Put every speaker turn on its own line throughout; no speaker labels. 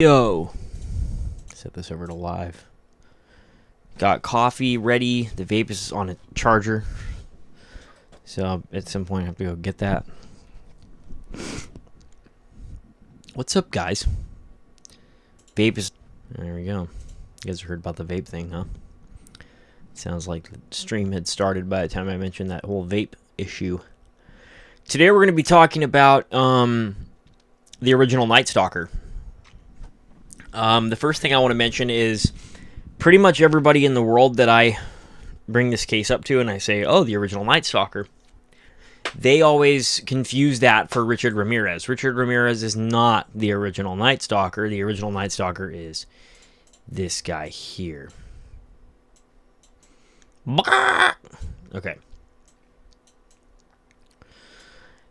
Yo, set this over to live. Got coffee ready. The vape is on a charger, so at some point I have to go get that. What's up, guys? Vape is... There we go. You guys heard about the vape thing, huh? Sounds like the stream had started by the time I mentioned that whole vape issue. Today we're going to be talking about the original Night Stalker. The first thing I want to mention is pretty much everybody in the world that I bring this case up to and I say, oh, the original Night Stalker, they always confuse that for Richard Ramirez. Richard Ramirez is not the original Night Stalker. The original Night Stalker is this guy here. Okay.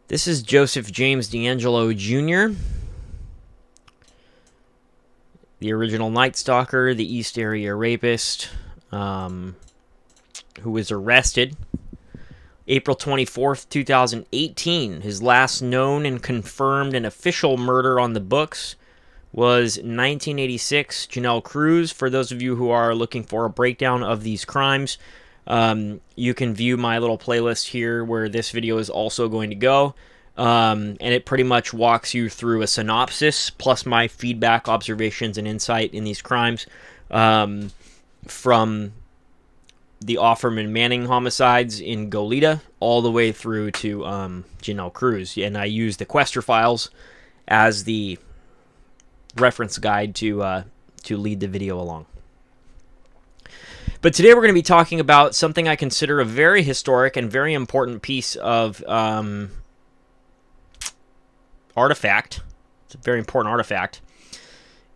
This is Joseph James DeAngelo Jr., the original Night Stalker, the East Area Rapist, who was arrested April 24th, 2018. His last known and confirmed and official murder on the books was 1986, Janelle Cruz. For those of you who are looking for a breakdown of these crimes, you can view my little playlist here where this video is also going to go. And it pretty much walks you through a synopsis, plus my feedback, observations, and insight in these crimes from the Offerman Manning homicides in Goleta all the way through to Janelle Cruz. And I use the Quester files as the reference guide to lead the video along. But today we're going to be talking about something I consider a very historic and very important piece of... artifact. It's a very important artifact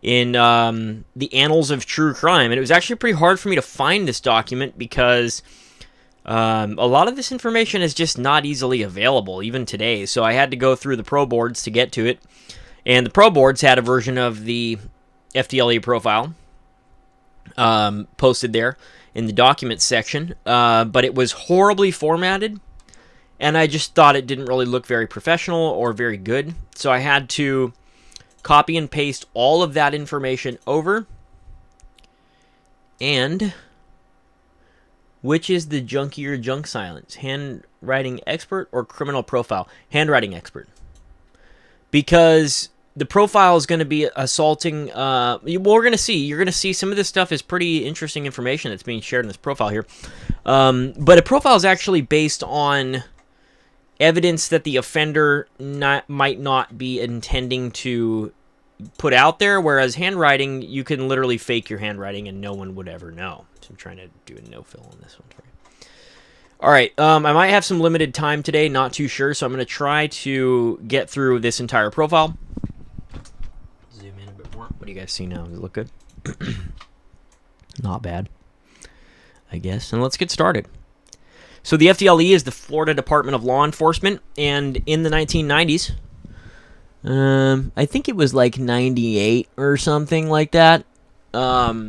in the annals of true crime. And it was actually pretty hard for me to find this document because a lot of this information is just not easily available, even today. So I had to go through the pro boards to get to it. And the pro boards had a version of the FDLE profile posted there in the documents section, but it was horribly formatted. And I just thought it didn't really look very professional or very good. So I had to copy and paste all of that information over. And which is the junkier junk silence? Handwriting expert or criminal profile? Handwriting expert. Because the profile is going to be assaulting... well, we're going to see. You're going to see some of this stuff is pretty interesting information that's being shared in this profile here. But a profile is actually based on... evidence that the offender might not be intending to put out there, whereas handwriting, you can literally fake your handwriting and no one would ever know. So I'm trying to do a no-fill on this one for you. All right, I might have some limited time today, not too sure, so I'm going to try to get through this entire profile. Zoom in a bit more. What do you guys see now? Does it look good? Not bad, I guess. And let's get started. So the FDLE is the Florida Department of Law Enforcement, and in the 1990s, I think it was like 98 or something like that, law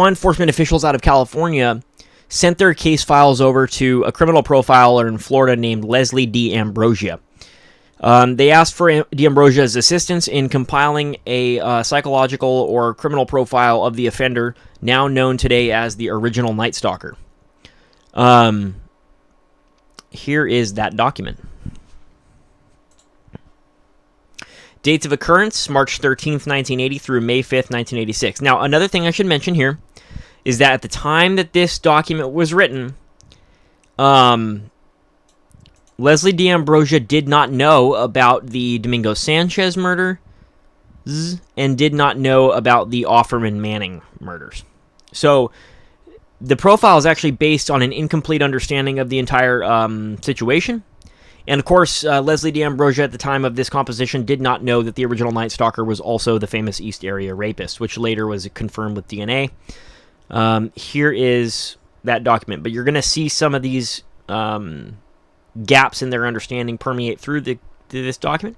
enforcement officials out of California sent their case files over to a criminal profiler in Florida named Leslie DeAngelo. They asked for DeAngele's assistance in compiling a psychological or criminal profile of the offender, now known today as the original Night Stalker. Here is that document. Dates of occurrence, March 13th, 1980 through May 5th, 1986. Now, another thing I should mention here is that at the time that this document was written, Leslie DeAngelo did not know about the Domingo Sanchez murder and did not know about the Offerman Manning murders. So the profile is actually based on an incomplete understanding of the entire situation. And of course, Leslie DeAngelo at the time of this composition did not know that the original Night Stalker was also the famous East Area Rapist, which later was confirmed with DNA. Here is that document. But you're going to see some of these... gaps in their understanding permeate through this document.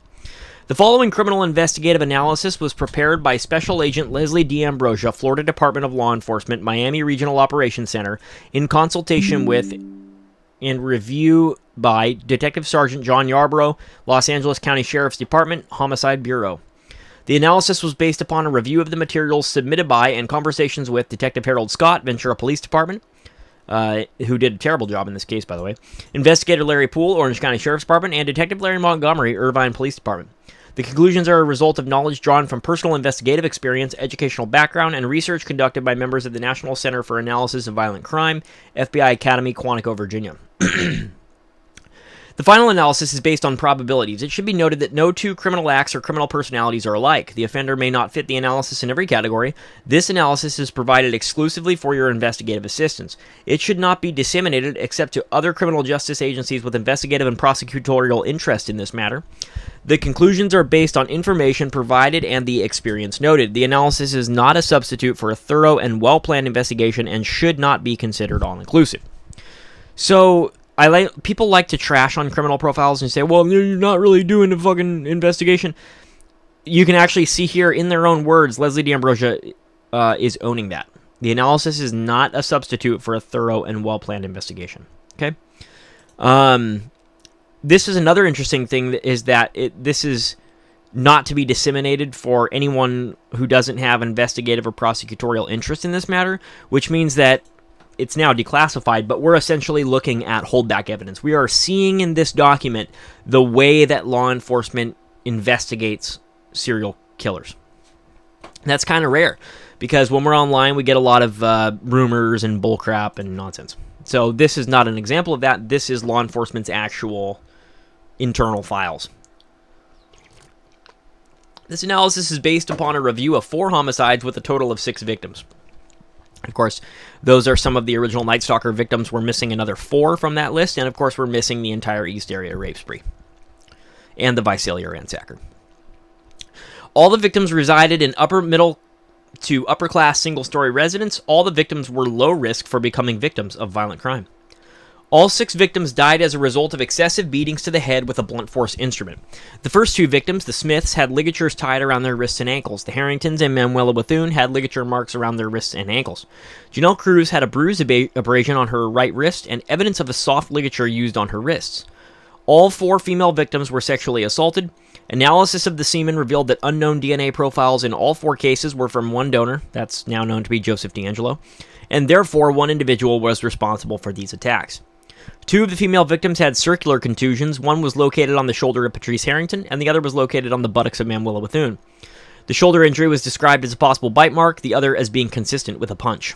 The following criminal investigative analysis was prepared by Special Agent Leslie DeAngelo, Florida Department of Law Enforcement, Miami Regional Operations Center, in consultation with and review by Detective Sergeant John Yarborough, Los Angeles County Sheriff's Department, Homicide Bureau. The analysis was based upon a review of the materials submitted by and conversations with Detective Harold Scott, Ventura Police Department, who did a terrible job in this case, by the way, Investigator Larry Poole, Orange County Sheriff's Department, and Detective Larry Montgomery, Irvine Police Department. The conclusions are a result of knowledge drawn from personal investigative experience, educational background, and research conducted by members of the National Center for Analysis of Violent Crime, FBI Academy, Quantico, Virginia. The final analysis is based on probabilities. It should be noted that no two criminal acts or criminal personalities are alike. The offender may not fit the analysis in every category. This analysis is provided exclusively for your investigative assistance. It should not be disseminated except to other criminal justice agencies with investigative and prosecutorial interest in this matter. The conclusions are based on information provided and the experience noted. The analysis is not a substitute for a thorough and well-planned investigation and should not be considered all-inclusive. So, people like to trash on criminal profiles and say, well, you're not really doing a fucking investigation. You can actually see here in their own words, Leslie D'Ambrosia is owning that. The analysis is not a substitute for a thorough and well-planned investigation. Okay? This is another interesting thing, is that this is not to be disseminated for anyone who doesn't have investigative or prosecutorial interest in this matter, which means that it's now declassified, but we're essentially looking at holdback evidence. We are seeing in this document the way that law enforcement investigates serial killers. That's kind of rare, because when we're online, we get a lot of rumors and bullcrap and nonsense. So this is not an example of that. This is law enforcement's actual internal files. This analysis is based upon a review of 4 homicides with a total of 6 victims. Of course, those are some of the original Night Stalker victims. We're missing another 4 from that list, and of course, we're missing the entire East Area rape spree and the Visalia ransacker. All the victims resided in upper middle to upper class single-story residents. All the victims were low risk for becoming victims of violent crime. All 6 victims died as a result of excessive beatings to the head with a blunt force instrument. The first 2 victims, the Smiths, had ligatures tied around their wrists and ankles. The Harringtons and Manuela Bethune had ligature marks around their wrists and ankles. Janelle Cruz had a bruise abrasion on her right wrist and evidence of a soft ligature used on her wrists. All 4 female victims were sexually assaulted. Analysis of the semen revealed that unknown DNA profiles in all 4 cases were from one donor, that's now known to be Joseph DeAngelo, and therefore one individual was responsible for these attacks. 2 of the female victims had circular contusions. One was located on the shoulder of Patrice Harrington, and the other was located on the buttocks of Manuela Bethune. The shoulder injury was described as a possible bite mark, the other as being consistent with a punch.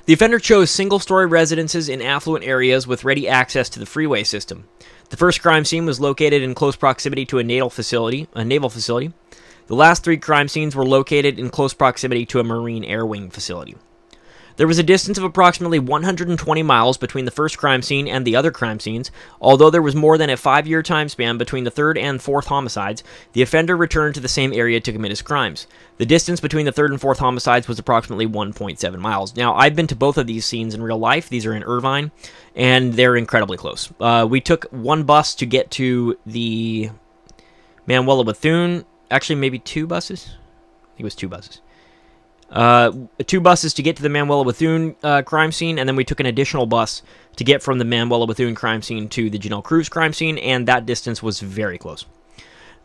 The offender chose single-story residences in affluent areas with ready access to the freeway system. The first crime scene was located in close proximity to a naval facility. The last 3 crime scenes were located in close proximity to a Marine Air Wing facility. There was a distance of approximately 120 miles between the first crime scene and the other crime scenes. Although there was more than a 5-year time span between the 3rd and 4th homicides, the offender returned to the same area to commit his crimes. The distance between the 3rd and 4th homicides was approximately 1.7 miles. Now, I've been to both of these scenes in real life. These are in Irvine, and they're incredibly close. We took one bus to get to the Manuela Bethune. Actually, maybe 2 buses? I think it was 2 buses. 2 buses to get to the Manuela Bethune crime scene, and then we took an additional bus to get from the Manuela Bethune crime scene to the Janelle Cruz crime scene, and that distance was very close.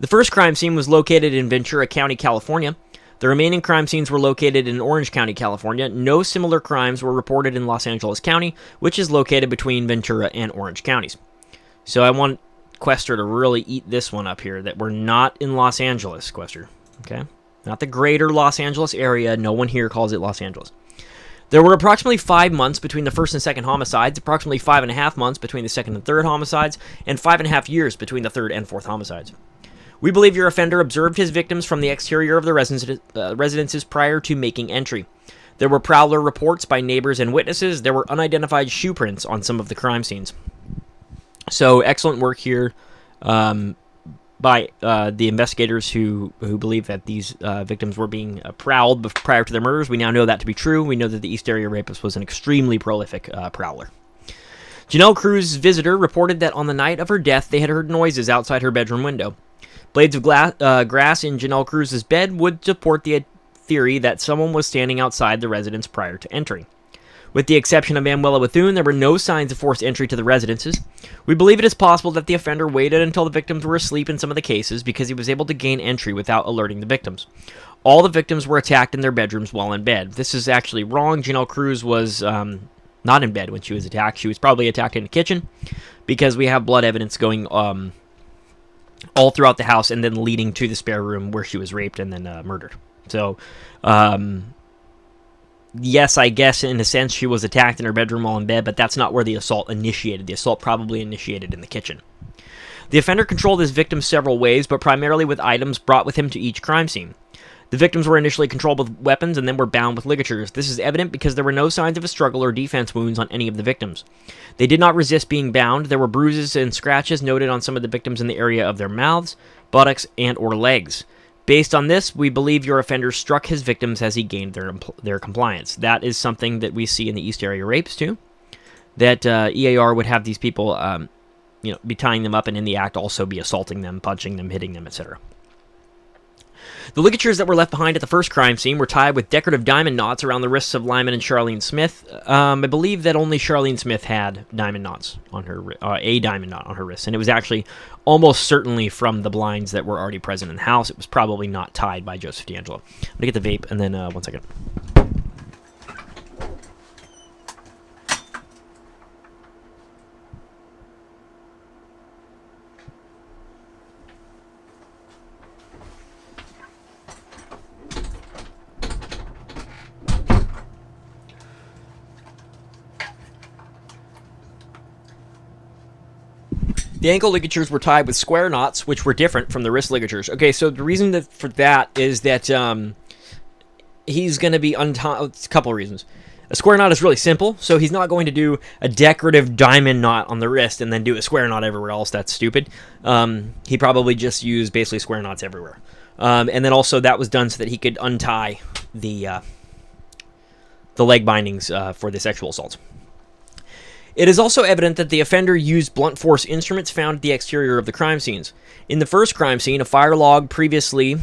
The first crime scene was located in Ventura County, California. The remaining crime scenes were located in Orange County, California. No similar crimes were reported in Los Angeles County, which is located between Ventura and Orange counties. So I want Quester to really eat this one up here, that we're not in Los Angeles, Quester. Okay? Not the greater Los Angeles area. No one here calls it Los Angeles. There were approximately 5 months between the first and second homicides, approximately 5.5 months between the second and third homicides, and 5.5 years between the third and fourth homicides. We believe your offender observed his victims from the exterior of the residences prior to making entry. There were prowler reports by neighbors and witnesses. There were unidentified shoe prints on some of the crime scenes. So, excellent work here by the investigators who believe that these victims were being prowled prior to their murders. We now know that to be true. We know that the East Area Rapist was an extremely prolific prowler. Janelle Cruz's visitor reported that on the night of her death, they had heard noises outside her bedroom window. Blades of grass in Janelle Cruz's bed would support the theory that someone was standing outside the residence prior to entering. With the exception of Manuela Bethune, there were no signs of forced entry to the residences. We believe it is possible that the offender waited until the victims were asleep in some of the cases because he was able to gain entry without alerting the victims. All the victims were attacked in their bedrooms while in bed. This is actually wrong. Janelle Cruz was not in bed when she was attacked. She was probably attacked in the kitchen because we have blood evidence going all throughout the house and then leading to the spare room where she was raped and then murdered. So, yes, I guess in a sense she was attacked in her bedroom while in bed, but that's not where the assault initiated. The assault probably initiated in the kitchen. The offender controlled his victims several ways, but primarily with items brought with him to each crime scene. The victims were initially controlled with weapons and then were bound with ligatures. This is evident because there were no signs of a struggle or defense wounds on any of the victims. They did not resist being bound. There were bruises and scratches noted on some of the victims in the area of their mouths, buttocks, and or legs. Based on this, we believe your offender struck his victims as he gained their compliance. That is something that we see in the East Area rapes too, that EAR would have these people be tying them up and in the act also be assaulting them, punching them, hitting them, etc. The ligatures that were left behind at the first crime scene were tied with decorative diamond knots around the wrists of Lyman and Charlene Smith. I believe that only Charlene Smith had diamond knots on her, a diamond knot on her wrist, and it was actually almost certainly from the blinds that were already present in the house. It was probably not tied by Joseph DeAngelo. I'm going to get the vape, and then, one second. The ankle ligatures were tied with square knots, which were different from the wrist ligatures. Okay, so the reason for that is that he's going to be untied. It's a couple of reasons. A square knot is really simple, so he's not going to do a decorative diamond knot on the wrist and then do a square knot everywhere else. That's stupid. He probably just used basically square knots everywhere. And then also that was done so that he could untie the leg bindings for the sexual assaults. It is also evident that the offender used blunt force instruments found at the exterior of the crime scenes. In the first crime scene, a fire log previously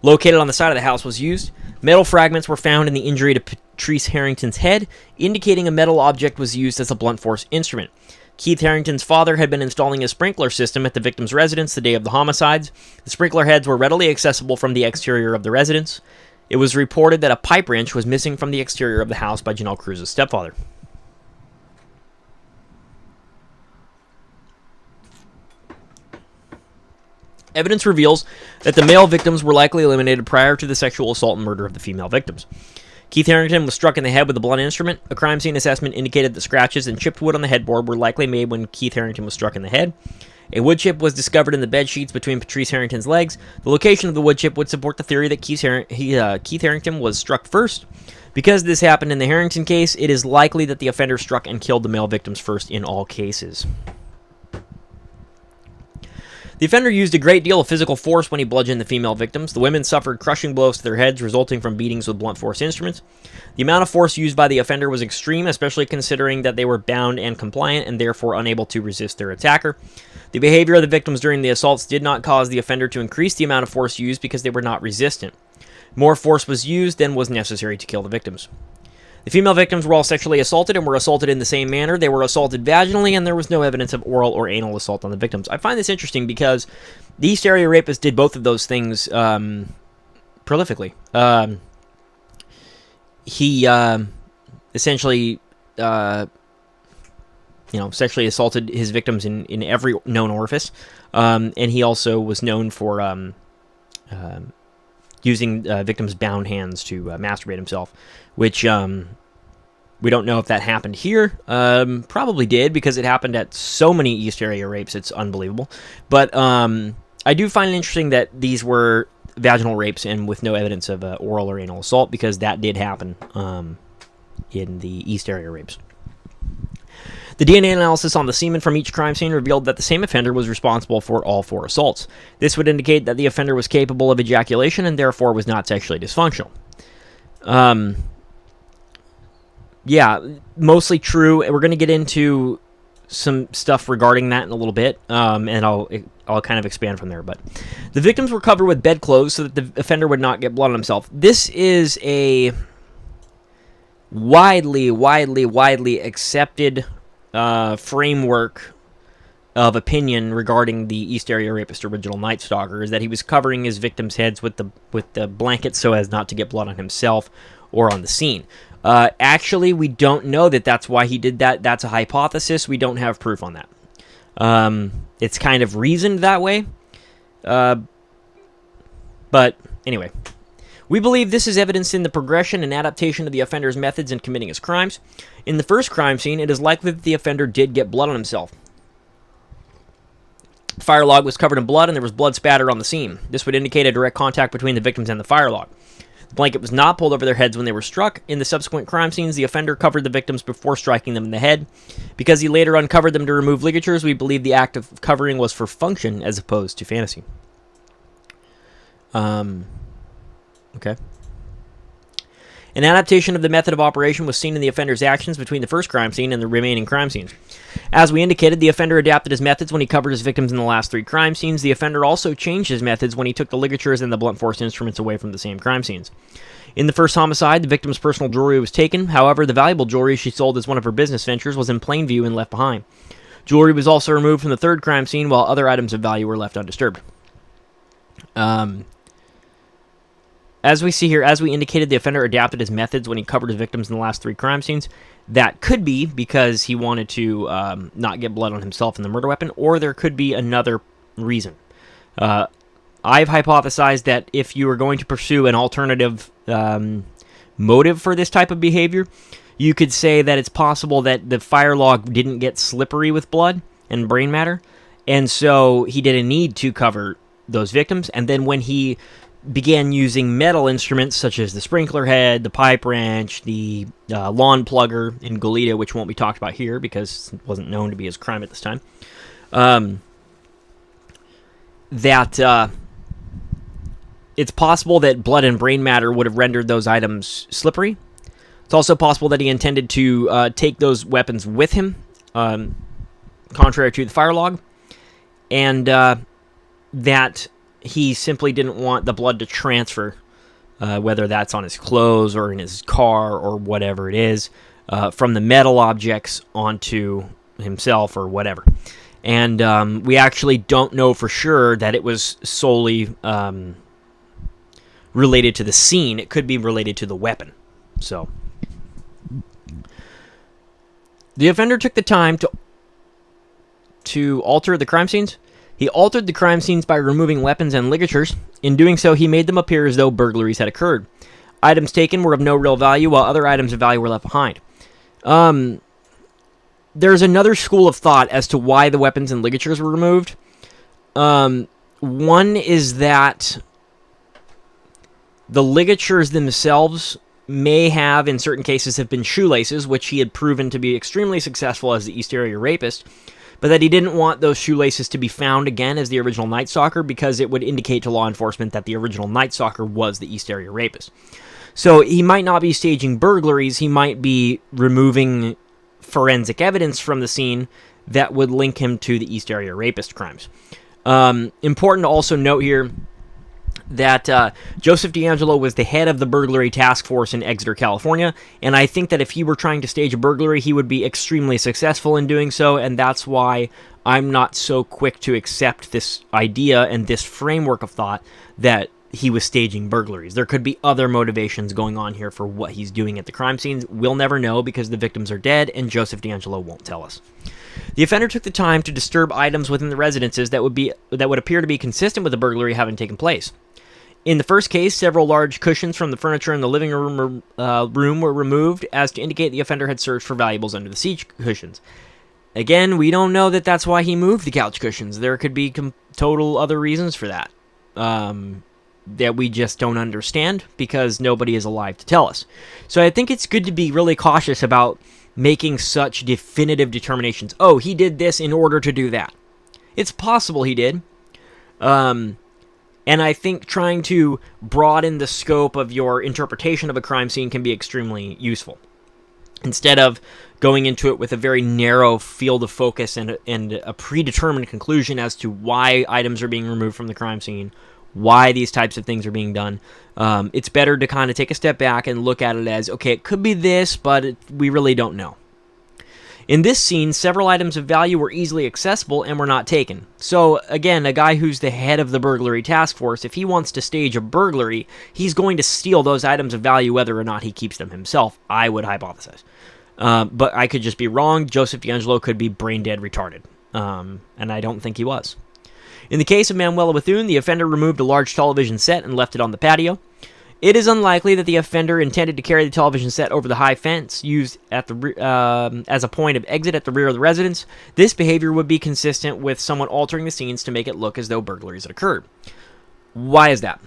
located on the side of the house was used. Metal fragments were found in the injury to Patrice Harrington's head, indicating a metal object was used as a blunt force instrument. Keith Harrington's father had been installing a sprinkler system at the victim's residence the day of the homicides. The sprinkler heads were readily accessible from the exterior of the residence. It was reported that a pipe wrench was missing from the exterior of the house by Janelle Cruz's stepfather. Evidence reveals that the male victims were likely eliminated prior to the sexual assault and murder of the female victims. Keith Harrington was struck in the head with a blunt instrument. A crime scene assessment indicated that scratches and chipped wood on the headboard were likely made when Keith Harrington was struck in the head. A wood chip was discovered in the bed sheets between Patrice Harrington's legs. The location of the wood chip would support the theory that Keith Harrington was struck first. Because this happened in the Harrington case, it is likely that the offender struck and killed the male victims first in all cases. The offender used a great deal of physical force when he bludgeoned the female victims. The women suffered crushing blows to their heads resulting from beatings with blunt force instruments. The amount of force used by the offender was extreme, especially considering that they were bound and compliant and therefore unable to resist their attacker. The behavior of the victims during the assaults did not cause the offender to increase the amount of force used because they were not resistant. More force was used than was necessary to kill the victims. The female victims were all sexually assaulted and were assaulted in the same manner. They were assaulted vaginally, and there was no evidence of oral or anal assault on the victims. I find this interesting because the East Area Rapist did both of those things prolifically. He essentially, sexually assaulted his victims in every known orifice, and he also was known for using victims' bound hands to masturbate himself, which we don't know if that happened here. Probably did, because it happened at so many East Area rapes, it's unbelievable. But I do find it interesting that these were vaginal rapes and with no evidence of oral or anal assault, because that did happen in the East Area rapes. The DNA analysis on the semen from each crime scene revealed that the same offender was responsible for all 4 assaults. This would indicate that the offender was capable of ejaculation and therefore was not sexually dysfunctional. Yeah, mostly true. We're going to get into some stuff regarding that in a little bit, and I'll kind of expand from there. But the victims were covered with bedclothes so that the offender would not get blood on himself. This is a widely accepted framework of opinion regarding the East Area Rapist original Night Stalker is that he was covering his victims' heads with the blanket so as not to get blood on himself or on the scene. Actually, we don't know that that's why he did that. That's a hypothesis. We don't have proof on that. It's kind of reasoned that way. But anyway, we believe this is evidenced in the progression and adaptation of the offender's methods in committing his crimes. In the first crime scene, it is likely that the offender did get blood on himself. The fire log was covered in blood and there was blood spatter on the scene. This would indicate a direct contact between the victims and the fire log. The blanket was not pulled over their heads when they were struck. In the subsequent crime scenes, the offender covered the victims before striking them in the head. Because he later uncovered them to remove ligatures, we believe the act of covering was for function as opposed to fantasy. Okay. An adaptation of the method of operation was seen in the offender's actions between the first crime scene and the remaining crime scenes. As we indicated, the offender adapted his methods when he covered his victims in the last 3 crime scenes. The offender also changed his methods when he took the ligatures and the blunt force instruments away from the same crime scenes. In the first homicide, the victim's personal jewelry was taken. However, the valuable jewelry she sold as one of her business ventures was in plain view and left behind. Jewelry was also removed from the third crime scene, while other items of value were left undisturbed. As we see here, as we indicated, the offender adapted his methods when he covered his victims in the last 3 crime scenes. That could be because he wanted to not get blood on himself and the murder weapon, or there could be another reason. I've hypothesized that if you were going to pursue an alternative motive for this type of behavior, you could say that it's possible that the fire log didn't get slippery with blood and brain matter, and so he didn't need to cover those victims, and then when he began using metal instruments such as the sprinkler head, the pipe wrench, the lawn plugger in Goleta, which won't be talked about here because it wasn't known to be his crime at this time, it's possible that blood and brain matter would have rendered those items slippery. It's also possible that he intended to take those weapons with him, contrary to the fire log, and that he simply didn't want the blood to transfer, whether that's on his clothes or in his car or whatever it is, from the metal objects onto himself or whatever. And we actually don't know for sure that it was solely related to the scene. It could be related to the weapon. So the offender took the time to alter the crime scenes. He altered the crime scenes by removing weapons and ligatures. In doing so, he made them appear as though burglaries had occurred. Items taken were of no real value, while other items of value were left behind. There's another school of thought as to why the weapons and ligatures were removed. One is that the ligatures themselves may have, in certain cases, have been shoelaces, which he had proven to be extremely successful as the East Area Rapist, but that he didn't want those shoelaces to be found again as the original Night Stalker because it would indicate to law enforcement that the original Night Stalker was the East Area Rapist. So he might not be staging burglaries, he might be removing forensic evidence from the scene that would link him to the East Area Rapist crimes. Important to also note here that Joseph DeAngelo was the head of the burglary task force in Exeter, California, and I think that if he were trying to stage a burglary, he would be extremely successful in doing so, and that's why I'm not so quick to accept this idea and this framework of thought that he was staging burglaries. There could be other motivations going on here for what he's doing at the crime scenes. We'll never know because the victims are dead, and Joseph DeAngelo won't tell us. The offender took the time to disturb items within the residences that would appear to be consistent with the burglary having taken place. In the first case, several large cushions from the furniture in the living room were removed as to indicate the offender had searched for valuables under the seat cushions. Again, we don't know that that's why he moved the couch cushions. There could be total other reasons for that that we just don't understand because nobody is alive to tell us. So I think it's good to be really cautious about making such definitive determinations. Oh, he did this in order to do that. It's possible he did. And I think trying to broaden the scope of your interpretation of a crime scene can be extremely useful. Instead of going into it with a very narrow field of focus and a predetermined conclusion as to why items are being removed from the crime scene why these types of things are being done. It's better to kind of take a step back and look at it as, okay, it could be this, but we really don't know. In this scene, several items of value were easily accessible and were not taken. So, again, a guy who's the head of the burglary task force, if he wants to stage a burglary, he's going to steal those items of value whether or not he keeps them himself, I would hypothesize. But I could just be wrong. Joseph DeAngelo could be brain dead retarded. And I don't think he was. In the case of Manuela Bethune, the offender removed a large television set and left it on the patio. It is unlikely that the offender intended to carry the television set over the high fence used at the as a point of exit at the rear of the residence. This behavior would be consistent with someone altering the scenes to make it look as though burglaries had occurred. Why is that?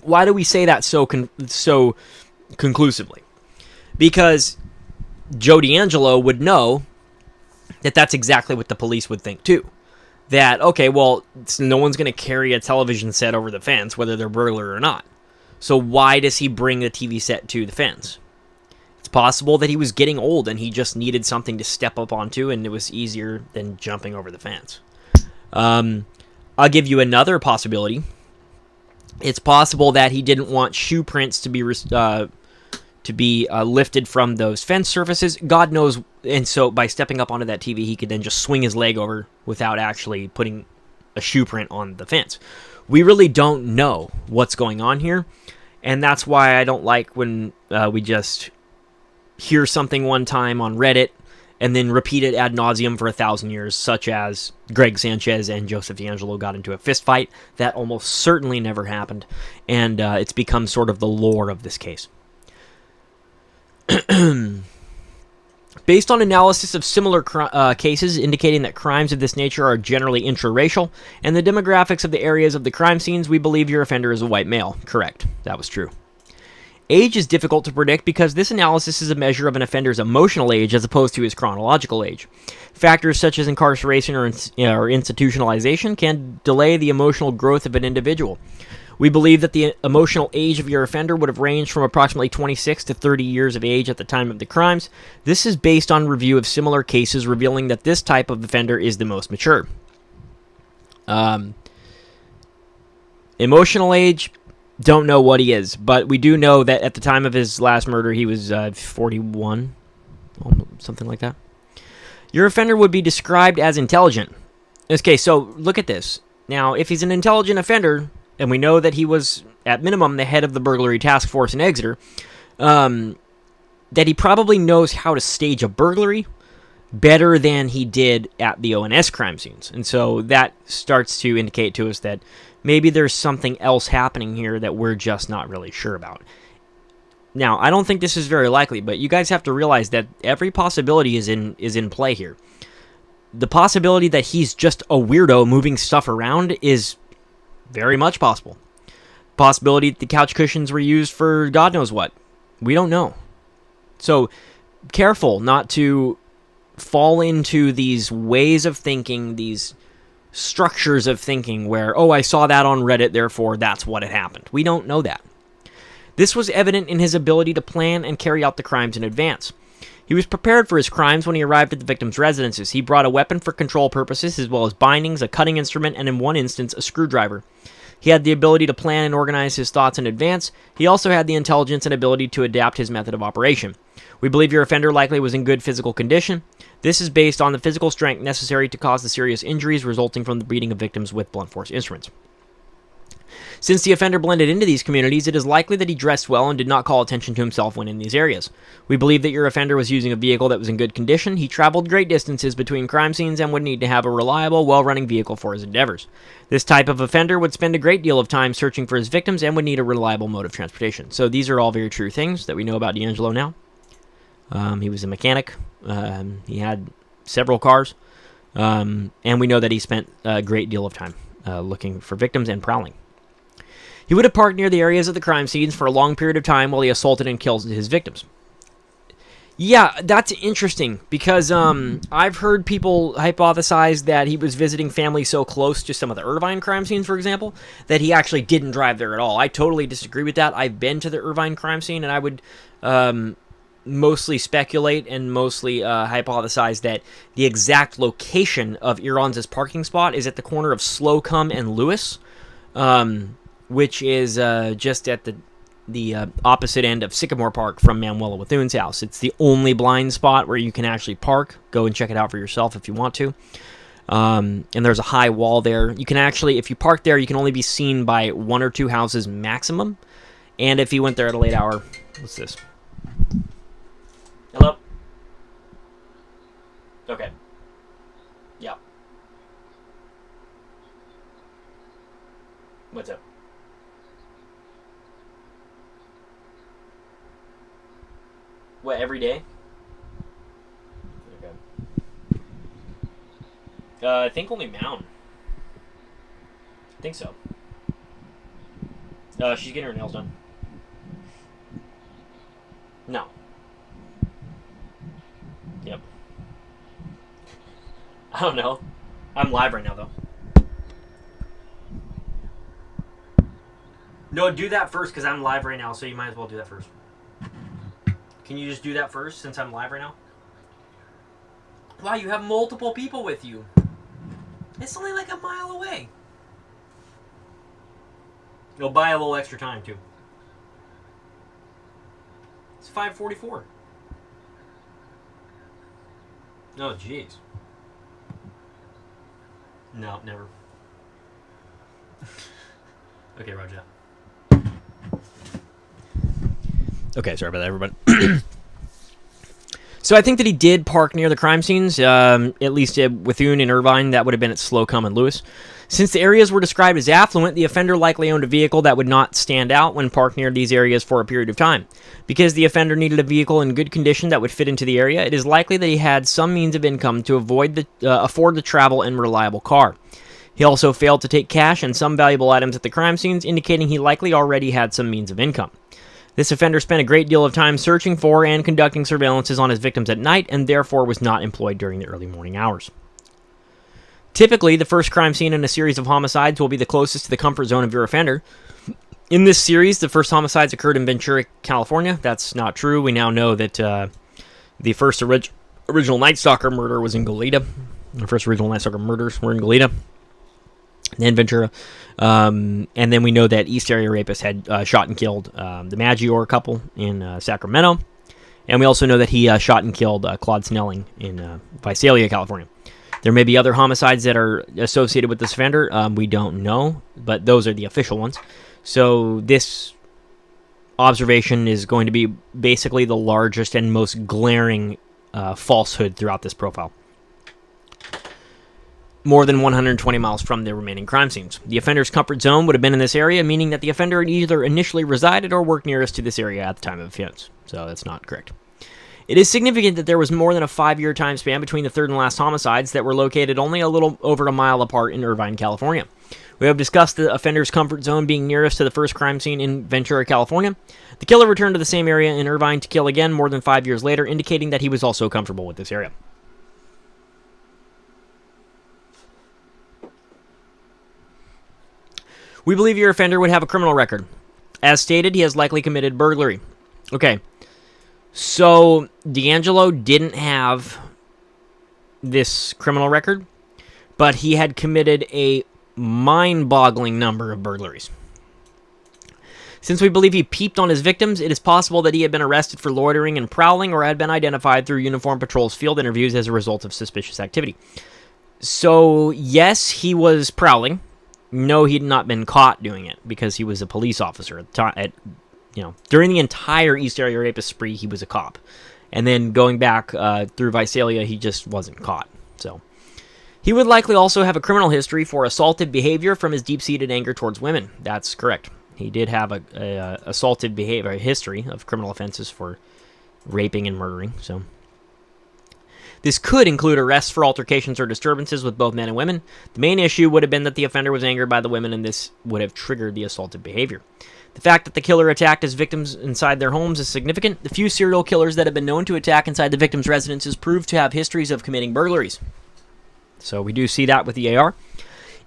Why do we say that so conclusively? Because Joe DeAngelo would know that that's exactly what the police would think too. That, okay, well, no one's going to carry a television set over the fence, whether they're burglar or not. So why does he bring the TV set to the fence? It's possible that he was getting old and he just needed something to step up onto, and it was easier than jumping over the fence. I'll give you another possibility. It's possible that he didn't want shoe prints to be lifted from those fence surfaces. God knows. And so by stepping up onto that TV, he could then just swing his leg over without actually putting a shoe print on the fence. We really don't know what's going on here. And that's why I don't like when we just hear something one time on Reddit and then repeat it ad nauseum for 1,000 years, such as Greg Sanchez and Joseph DeAngelo got into a fist fight. That almost certainly never happened. And it's become sort of the lore of this case. Based on analysis of similar cases indicating that crimes of this nature are generally intraracial, and the demographics of the areas of the crime scenes, we believe your offender is a white male. Correct. That was true. Age is difficult to predict because this analysis is a measure of an offender's emotional age as opposed to his chronological age. Factors such as incarceration or institutionalization can delay the emotional growth of an individual. We believe that the emotional age of your offender would have ranged from approximately 26 to 30 years of age at the time of the crimes. This is based on review of similar cases revealing that this type of offender is the most mature. Emotional age, don't know what he is, but we do know that at the time of his last murder, he was 41, something like that. Your offender would be described as intelligent. Okay, so look at this. Now, if he's an intelligent offender, and we know that he was, at minimum, the head of the burglary task force in Exeter, that he probably knows how to stage a burglary better than he did at the ONS crime scenes. And so that starts to indicate to us that maybe there's something else happening here that we're just not really sure about. Now, I don't think this is very likely, but you guys have to realize that every possibility is in play here. The possibility that he's just a weirdo moving stuff around is very much possible. Possibility the couch cushions were used for God knows what. We don't know. So, careful not to fall into these ways of thinking, these structures of thinking where, oh, I saw that on Reddit, therefore that's what had happened. We don't know that. This was evident in his ability to plan and carry out the crimes in advance. He was prepared for his crimes when he arrived at the victims' residences. He brought a weapon for control purposes, as well as bindings, a cutting instrument, and in one instance, a screwdriver. He had the ability to plan and organize his thoughts in advance. He also had the intelligence and ability to adapt his method of operation. We believe your offender likely was in good physical condition. This is based on the physical strength necessary to cause the serious injuries resulting from the beating of victims with blunt force instruments. Since the offender blended into these communities, it is likely that he dressed well and did not call attention to himself when in these areas. We believe that your offender was using a vehicle that was in good condition. He traveled great distances between crime scenes and would need to have a reliable, well-running vehicle for his endeavors. This type of offender would spend a great deal of time searching for his victims and would need a reliable mode of transportation. So these are all very true things that we know about DeAngelo now. He was a mechanic. He had several cars. And we know that he spent a great deal of time looking for victims and prowling. He would have parked near the areas of the crime scenes for a long period of time while he assaulted and killed his victims. Yeah, that's interesting, because I've heard people hypothesize that he was visiting family so close to some of the Irvine crime scenes, for example, that he actually didn't drive there at all. I totally disagree with that. I've been to the Irvine crime scene, and I would mostly speculate and mostly hypothesize that the exact location of Iran's parking spot is at the corner of Slocum and Lewis, which is just at the opposite end of Sycamore Park from Manuela Wathoon's house. It's the only blind spot where you can actually park. Go and check it out for yourself if you want to. And there's a high wall there. You can actually, if you park there, you can only be seen by 1 or 2 houses maximum. And if you went there at a late hour, what's this? Hello? Okay. Yeah. What's up? What, every day? Okay. I think only Mound. I think so. She's getting her nails done. No. Yep. I don't know. I'm live right now, though. No, do that first, because I'm live right now, so you might as well do that first. Can you just do that first, since I'm live right now? Wow, you have multiple people with you. It's only like a mile away. You'll buy a little extra time, too. It's 5:44. Oh, jeez. No, never. Okay, Roger. Okay, sorry about that, everybody. So I think that he did park near the crime scenes, at least at Wathoon and Irvine. That would have been at Slocum and Lewis. Since the areas were described as affluent, the offender likely owned a vehicle that would not stand out when parked near these areas for a period of time. Because the offender needed a vehicle in good condition that would fit into the area, it is likely that he had some means of income to afford the travel and reliable car. He also failed to take cash and some valuable items at the crime scenes, indicating he likely already had some means of income. This offender spent a great deal of time searching for and conducting surveillances on his victims at night, and therefore was not employed during the early morning hours. Typically, the first crime scene in a series of homicides will be the closest to the comfort zone of your offender. In this series, the first homicides occurred in Ventura, California. That's not true. We now know that the first original Night Stalker murder was in Goleta. The first original Night Stalker murders were in Goleta, then Ventura. And then we know that East Area Rapist had shot and killed the Maggiore couple in Sacramento. And we also know that he shot and killed Claude Snelling in Visalia, California. There may be other homicides that are associated with this offender. We don't know, but those are the official ones. So this observation is going to be basically the largest and most glaring falsehood throughout this profile. More than 120 miles from the remaining crime scenes. The offender's comfort zone would have been in this area, meaning that the offender had either initially resided or worked nearest to this area at the time of offense. So that's not correct. It is significant that there was more than a 5-year time span between the third and last homicides that were located only a little over a mile apart in Irvine, California. We have discussed the offender's comfort zone being nearest to the first crime scene in Ventura, California. The killer returned to the same area in Irvine to kill again more than 5 years later, indicating that he was also comfortable with this area. We believe your offender would have a criminal record. As stated, he has likely committed burglary. Okay. So, DeAngelo didn't have this criminal record, but he had committed a mind-boggling number of burglaries. Since we believe he peeped on his victims, it is possible that he had been arrested for loitering and prowling or had been identified through Uniform Patrol's field interviews as a result of suspicious activity. So, yes, he was prowling. No, he had not been caught doing it because he was a police officer at the time. During the entire East Area Rapist spree, he was a cop. And then going back through Visalia, he just wasn't caught. So he would likely also have a criminal history for assaultive behavior from his deep-seated anger towards women. That's correct. He did have a assaultive behavior, a history of criminal offenses for raping and murdering. So this could include arrests for altercations or disturbances with both men and women. The main issue would have been that the offender was angered by the women, and this would have triggered the assaultive behavior. The fact that the killer attacked his victims inside their homes is significant. The few serial killers that have been known to attack inside the victims' residences prove to have histories of committing burglaries. So we do see that with the AR.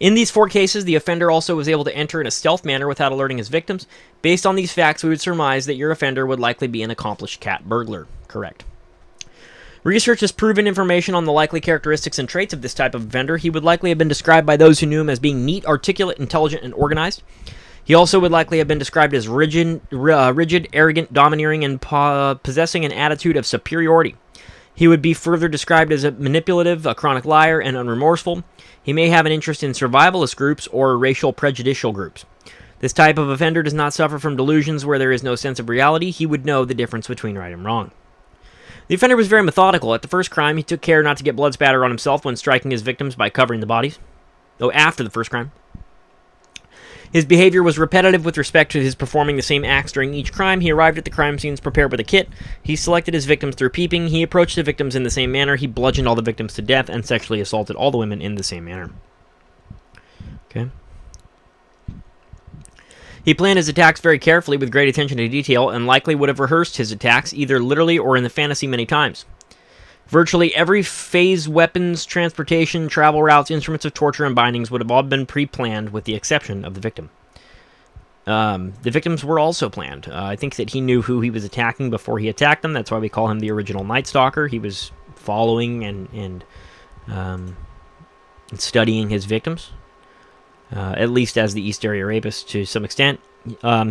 In these 4 cases, the offender also was able to enter in a stealth manner without alerting his victims. Based on these facts, we would surmise that your offender would likely be an accomplished cat burglar. Correct. Research has proven information on the likely characteristics and traits of this type of offender. He would likely have been described by those who knew him as being neat, articulate, intelligent, and organized. He also would likely have been described as rigid, arrogant, domineering, and possessing an attitude of superiority. He would be further described as a manipulative, a chronic liar, and unremorseful. He may have an interest in survivalist groups or racial prejudicial groups. This type of offender does not suffer from delusions where there is no sense of reality. He would know the difference between right and wrong. The offender was very methodical. At the first crime, he took care not to get blood spatter on himself when striking his victims by covering the bodies. After the first crime. His behavior was repetitive with respect to his performing the same acts during each crime. He arrived at the crime scenes prepared with a kit. He selected his victims through peeping. He approached the victims in the same manner. He bludgeoned all the victims to death and sexually assaulted all the women in the same manner. Okay. He planned his attacks very carefully with great attention to detail and likely would have rehearsed his attacks either literally or in the fantasy many times. Virtually every phase, weapons, transportation, travel routes, instruments of torture, and bindings would have all been pre-planned with the exception of the victim. The victims were also planned. I think that he knew who he was attacking before he attacked them. That's why we call him the original Night Stalker. He was following and studying his victims. At least as the East Area Rapist to some extent.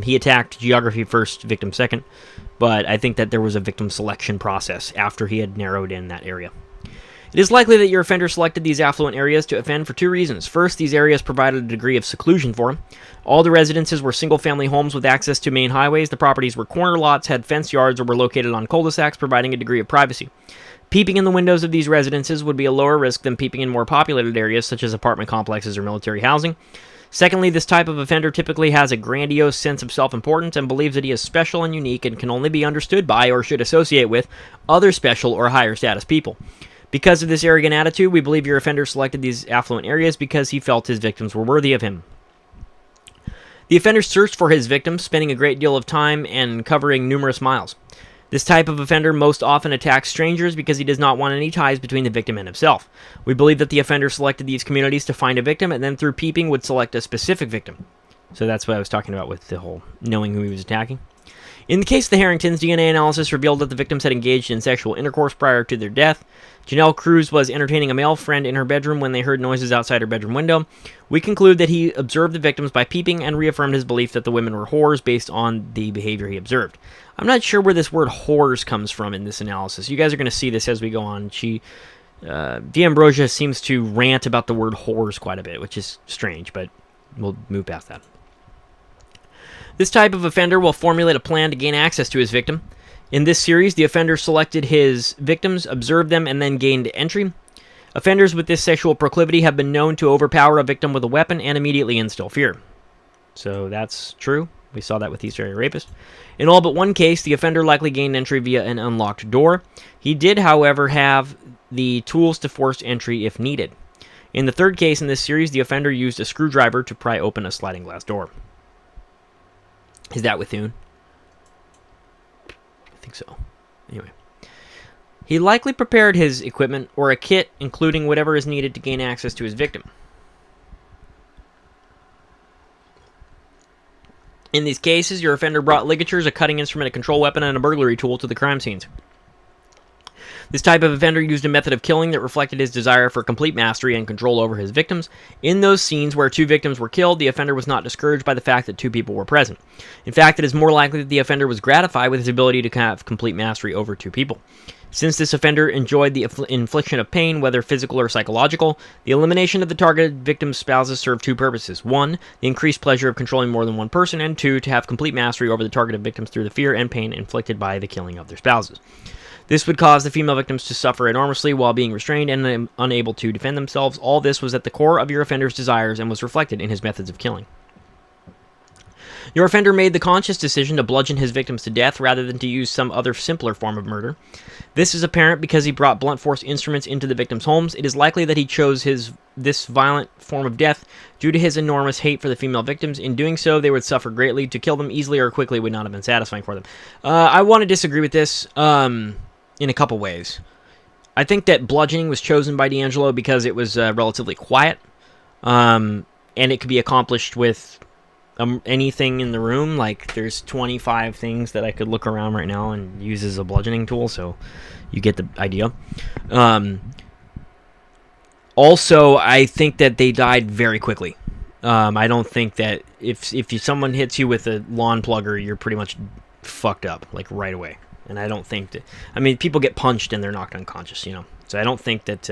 He attacked geography first, victim second, but I think that there was a victim selection process after he had narrowed in that area. It is likely that your offender selected these affluent areas to offend for 2 reasons. First, these areas provided a degree of seclusion for him. All the residences were single-family homes with access to main highways. The properties were corner lots, had fenced yards, or were located on cul-de-sacs, providing a degree of privacy. Peeping in the windows of these residences would be a lower risk than peeping in more populated areas such as apartment complexes or military housing. Secondly, this type of offender typically has a grandiose sense of self-importance and believes that he is special and unique and can only be understood by or should associate with other special or higher status people. Because of this arrogant attitude, we believe your offender selected these affluent areas because he felt his victims were worthy of him. The offender searched for his victims, spending a great deal of time and covering numerous miles. This type of offender most often attacks strangers because he does not want any ties between the victim and himself. We believe that the offender selected these communities to find a victim and then through peeping would select a specific victim. So that's what I was talking about with the whole knowing who he was attacking. In the case of the Harringtons, DNA analysis revealed that the victims had engaged in sexual intercourse prior to their death. Janelle Cruz was entertaining a male friend in her bedroom when they heard noises outside her bedroom window. We conclude that he observed the victims by peeping and reaffirmed his belief that the women were whores based on the behavior he observed. I'm not sure where this word whores comes from in this analysis. You guys are going to see this as we go on. D'Ambrosia seems to rant about the word whores quite a bit, which is strange, but we'll move past that. This type of offender will formulate a plan to gain access to his victim. In this series, the offender selected his victims, observed them, and then gained entry. Offenders with this sexual proclivity have been known to overpower a victim with a weapon and immediately instill fear. So that's true. We saw that with East Area Rapist. In all but one case, the offender likely gained entry via an unlocked door. He did, however, have the tools to force entry if needed. In the third case in this series, the offender used a screwdriver to pry open a sliding glass door. Is that with Thune? I think so. Anyway. He likely prepared his equipment or a kit, including whatever is needed to gain access to his victim. In these cases, your offender brought ligatures, a cutting instrument, a control weapon, and a burglary tool to the crime scenes. This type of offender used a method of killing that reflected his desire for complete mastery and control over his victims. In those scenes where 2 victims were killed, the offender was not discouraged by the fact that 2 people were present. In fact, it is more likely that the offender was gratified with his ability to have complete mastery over 2 people. Since this offender enjoyed the infliction of pain, whether physical or psychological, the elimination of the targeted victim's spouses served 2 purposes. 1, the increased pleasure of controlling more than one person, and 2, to have complete mastery over the targeted victims through the fear and pain inflicted by the killing of their spouses. This would cause the female victims to suffer enormously while being restrained and unable to defend themselves. All this was at the core of your offender's desires and was reflected in his methods of killing. Your offender made the conscious decision to bludgeon his victims to death rather than to use some other simpler form of murder. This is apparent because he brought blunt force instruments into the victims' homes. It is likely that he chose this violent form of death due to his enormous hate for the female victims. In doing so, they would suffer greatly. To kill them easily or quickly would not have been satisfying for them. I want to disagree with this in a couple ways. I think that bludgeoning was chosen by DeAngelo because it was relatively quiet. And it could be accomplished with anything in the room. Like, there's 25 things that I could look around right now and use as a bludgeoning tool, so you get the idea. Also, I think that they died very quickly. I don't think that if someone hits you with a lawn plugger, you're pretty much fucked up, like, right away. And I don't think that... I mean, people get punched and they're knocked unconscious, you know. So I don't think that...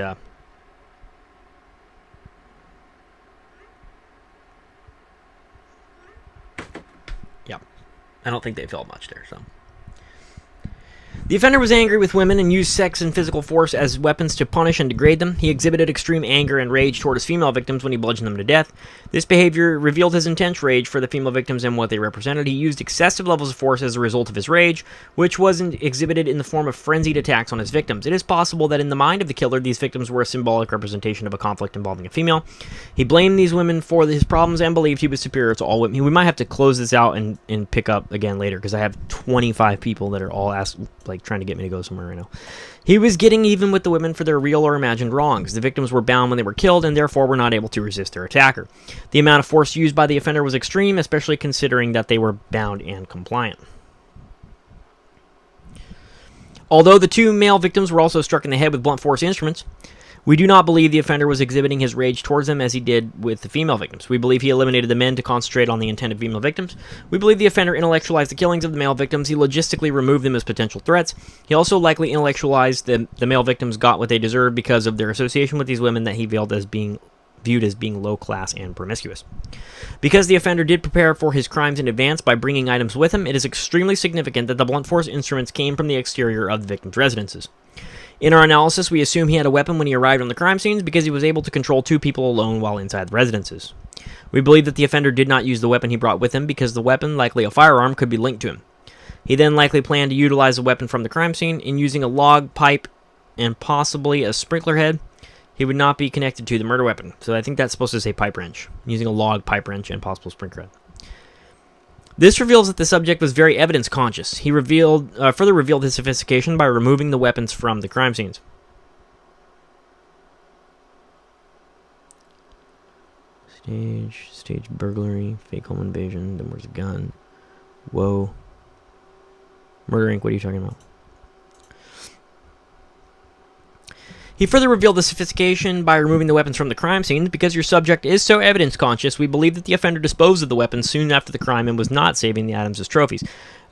yeah. I don't think they felt much there, so... The offender was angry with women and used sex and physical force as weapons to punish and degrade them. He exhibited extreme anger and rage toward his female victims when he bludgeoned them to death. This behavior revealed his intense rage for the female victims and what they represented. He used excessive levels of force as a result of his rage, which was exhibited in the form of frenzied attacks on his victims. It is possible that in the mind of the killer, these victims were a symbolic representation of a conflict involving a female. He blamed these women for his problems and believed he was superior to all women. We might have to close this out and pick up again later, because I have 25 people that are all trying to get me to go somewhere right now. He was getting even with the women for their real or imagined wrongs. The victims were bound when they were killed and therefore were not able to resist their attacker. The amount of force used by the offender was extreme, especially considering that they were bound and compliant. Although the two male victims were also struck in the head with blunt force instruments, we do not believe the offender was exhibiting his rage towards them as he did with the female victims. We believe he eliminated the men to concentrate on the intended female victims. We believe the offender intellectualized the killings of the male victims. He logistically removed them as potential threats. He also likely intellectualized the male victims got what they deserved because of their association with these women that he viewed as being low class and promiscuous. Because the offender did prepare for his crimes in advance by bringing items with him, it is extremely significant that the blunt force instruments came from the exterior of the victims' residences. In our analysis, we assume he had a weapon when he arrived on the crime scenes because he was able to control two people alone while inside the residences. We believe that the offender did not use the weapon he brought with him because the weapon, likely a firearm, could be linked to him. He then likely planned to utilize the weapon from the crime scene in using a log, pipe, and possibly a sprinkler head. He would not be connected to the murder weapon. So I think that's supposed to say pipe wrench. Using a log, pipe wrench, and possible sprinkler head. This reveals that the subject was very evidence-conscious. He further revealed his sophistication by removing the weapons from the crime scenes. Stage burglary, fake home invasion, then where's a gun? Whoa. Murder Inc., what are you talking about? He further revealed the sophistication by removing the weapons from the crime scenes. Because your subject is so evidence-conscious, we believe that the offender disposed of the weapons soon after the crime and was not saving the items as trophies.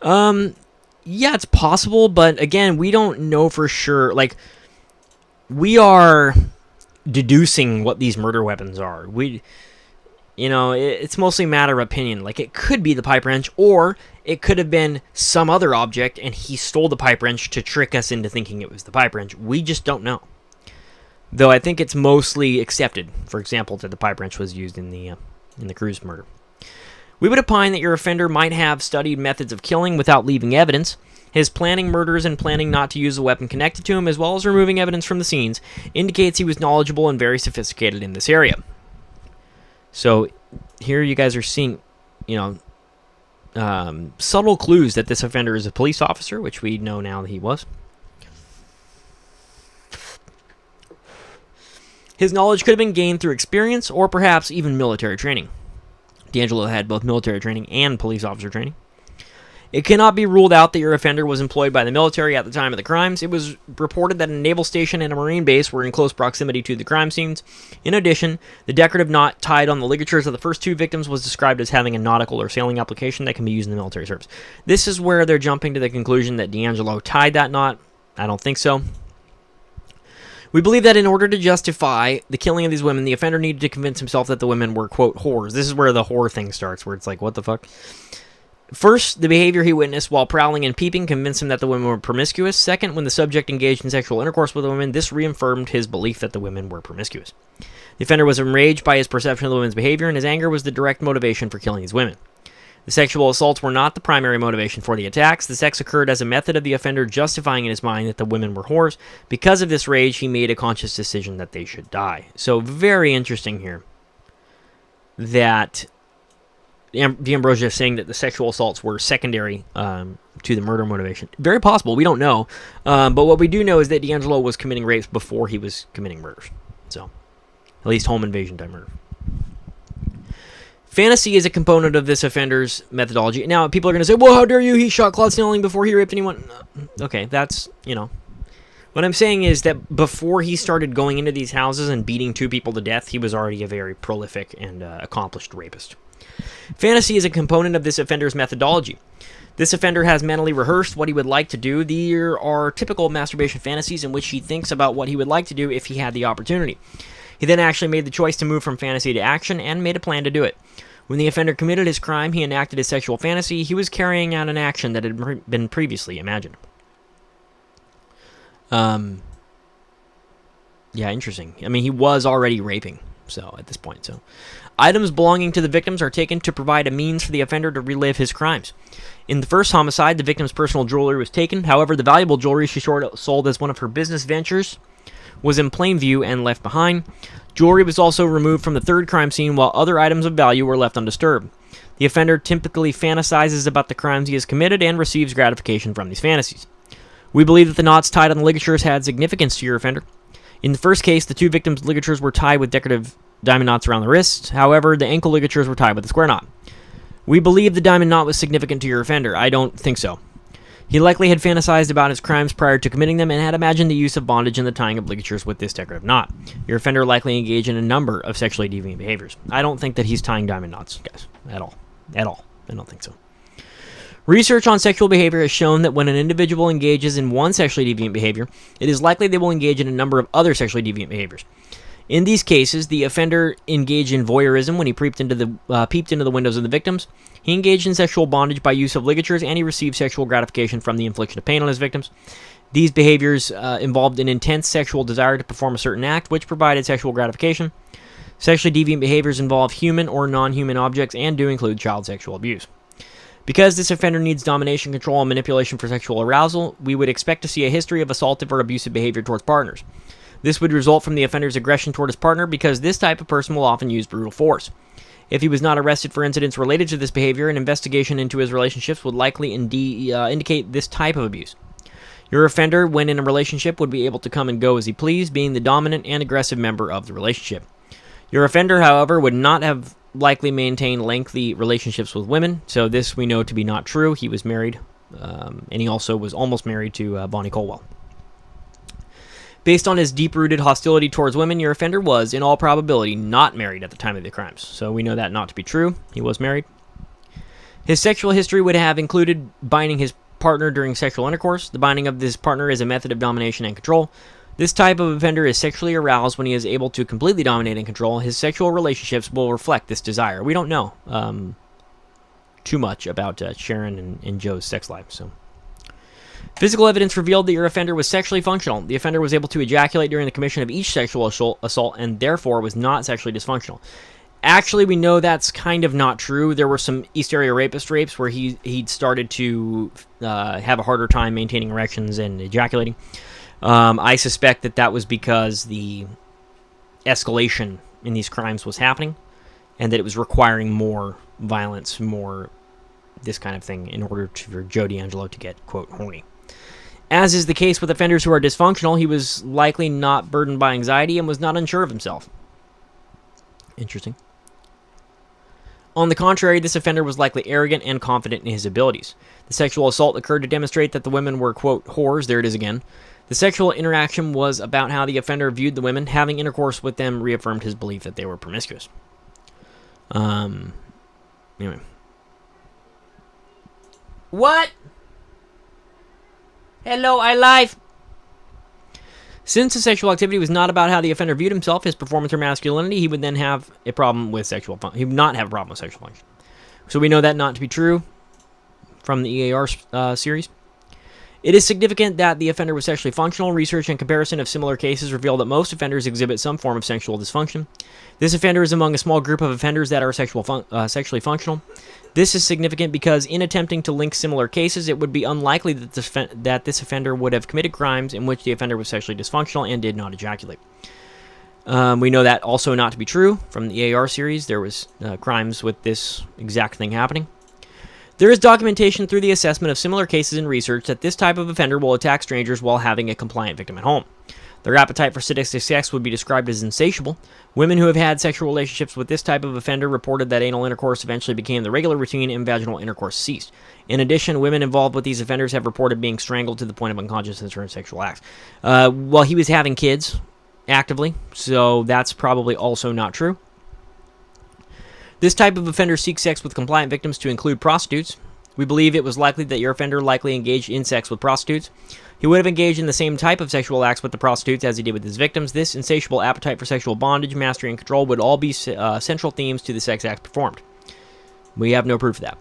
Yeah, it's possible, but again, we don't know for sure. Like, we are deducing what these murder weapons are. It's mostly a matter of opinion. Like, it could be the pipe wrench, or it could have been some other object, and he stole the pipe wrench to trick us into thinking it was the pipe wrench. We just don't know. Though I think it's mostly accepted, for example, that the pipe wrench was used in the Cruz murder. We would opine that your offender might have studied methods of killing without leaving evidence. His planning murders and planning not to use a weapon connected to him, as well as removing evidence from the scenes, indicates he was knowledgeable and very sophisticated in this area. So here you guys are seeing, subtle clues that this offender is a police officer, which we know now that he was. His knowledge could have been gained through experience or perhaps even military training. DeAngelo had both military training and police officer training. It cannot be ruled out that your offender was employed by the military at the time of the crimes. It was reported that a naval station and a marine base were in close proximity to the crime scenes. In addition, the decorative knot tied on the ligatures of the first two victims was described as having a nautical or sailing application that can be used in the military service. This is where they're jumping to the conclusion that DeAngelo tied that knot. I don't think so. We believe that in order to justify the killing of these women, the offender needed to convince himself that the women were, quote, whores. This is where the whore thing starts, where it's like, what the fuck? First, the behavior he witnessed while prowling and peeping convinced him that the women were promiscuous. Second, when the subject engaged in sexual intercourse with the women, this reaffirmed his belief that the women were promiscuous. The offender was enraged by his perception of the women's behavior, and his anger was the direct motivation for killing these women. The sexual assaults were not the primary motivation for the attacks. The sex occurred as a method of the offender justifying in his mind that the women were whores. Because of this rage, he made a conscious decision that they should die. So very interesting here that DeAngelo is saying that the sexual assaults were secondary to the murder motivation. Very possible. We don't know. But what we do know is that DeAngelo was committing rapes before he was committing murders. So, at least home invasion type murder. Fantasy is a component of this offender's methodology. Now, people are going to say, well, how dare you? He shot Claude Snelling before he raped anyone. Okay, that's, What I'm saying is that before he started going into these houses and beating 2 people to death, he was already a very prolific and accomplished rapist. Fantasy is a component of this offender's methodology. This offender has mentally rehearsed what he would like to do. There are typical masturbation fantasies in which he thinks about what he would like to do if he had the opportunity. He then actually made the choice to move from fantasy to action and made a plan to do it. When the offender committed his crime, he enacted his sexual fantasy. He was carrying out an action that had been previously imagined. Yeah, interesting. I mean, he was already raping, so at this point. So, items belonging to the victims are taken to provide a means for the offender to relive his crimes. In the first homicide, the victim's personal jewelry was taken. However, the valuable jewelry she sold as one of her business ventures was in plain view and left behind. Jewelry was also removed from the third crime scene, while other items of value were left undisturbed. The offender typically fantasizes about the crimes he has committed and receives gratification from these fantasies. We believe that the knots tied on the ligatures had significance to your offender. In the first case, the 2 victims' ligatures were tied with decorative diamond knots around the wrists. However, the ankle ligatures were tied with a square knot. We believe the diamond knot was significant to your offender. I don't think so. He likely had fantasized about his crimes prior to committing them and had imagined the use of bondage and the tying of ligatures with this decorative knot. Your offender likely engaged in a number of sexually deviant behaviors. I don't think that he's tying diamond knots, guys. At all. I don't think so. Research on sexual behavior has shown that when an individual engages in one sexually deviant behavior, it is likely they will engage in a number of other sexually deviant behaviors. In these cases, the offender engaged in voyeurism when he peeped into the windows of the victims. He engaged in sexual bondage by use of ligatures, and he received sexual gratification from the infliction of pain on his victims. These behaviors involved an intense sexual desire to perform a certain act, which provided sexual gratification. Sexually deviant behaviors involve human or non-human objects and do include child sexual abuse. Because this offender needs domination, control, and manipulation for sexual arousal, we would expect to see a history of assaultive or abusive behavior towards partners. This would result from the offender's aggression toward his partner because this type of person will often use brutal force. If he was not arrested for incidents related to this behavior, an investigation into his relationships would likely indicate this type of abuse. Your offender, when in a relationship, would be able to come and go as he pleased, being the dominant and aggressive member of the relationship. Your offender, however, would not have likely maintained lengthy relationships with women, so this we know to be not true. He was married, and he also was almost married to Bonnie Colwell. Based on his deep-rooted hostility towards women, your offender was, in all probability, not married at the time of the crimes. So we know that not to be true. He was married. His sexual history would have included binding his partner during sexual intercourse. The binding of this partner is a method of domination and control. This type of offender is sexually aroused when he is able to completely dominate and control. His sexual relationships will reflect this desire. We don't know too much about Sharon and Joe's sex life, so... Physical evidence revealed that your offender was sexually functional. The offender was able to ejaculate during the commission of each sexual assault and therefore was not sexually dysfunctional. Actually, we know that's kind of not true. There were some East Area Rapist rapes where he'd started to have a harder time maintaining erections and ejaculating. I suspect that was because the escalation in these crimes was happening and that it was requiring more violence, more this kind of thing in order for Joe DeAngelo to get, quote, horny. As is the case with offenders who are dysfunctional, he was likely not burdened by anxiety and was not unsure of himself. Interesting. On the contrary, this offender was likely arrogant and confident in his abilities. The sexual assault occurred to demonstrate that the women were, quote, whores. There it is again. The sexual interaction was about how the offender viewed the women. Having intercourse with them reaffirmed his belief that they were promiscuous. Anyway. What? Hello, I live. Since the sexual activity was not about how the offender viewed himself, his performance or masculinity, he would then have a problem with sexual function. He would not have a problem with sexual function. So we know that not to be true from the EAR series. It is significant that the offender was sexually functional. Research and comparison of similar cases reveal that most offenders exhibit some form of sexual dysfunction. This offender is among a small group of offenders that are sexually functional. This is significant because in attempting to link similar cases, it would be unlikely that this offender would have committed crimes in which the offender was sexually dysfunctional and did not ejaculate. We know that also not to be true from the EAR series. There was crimes with this exact thing happening. There is documentation through the assessment of similar cases in research that this type of offender will attack strangers while having a compliant victim at home. Their appetite for sadistic sex would be described as insatiable. Women who have had sexual relationships with this type of offender reported that anal intercourse eventually became the regular routine and vaginal intercourse ceased. In addition, women involved with these offenders have reported being strangled to the point of unconsciousness during sexual acts. Well, he was having kids actively, so that's probably also not true. This type of offender seeks sex with compliant victims to include prostitutes. We believe it was likely that your offender likely engaged in sex with prostitutes. He would have engaged in the same type of sexual acts with the prostitutes as he did with his victims. This insatiable appetite for sexual bondage, mastery, and control would all be central themes to the sex acts performed. We have no proof of that.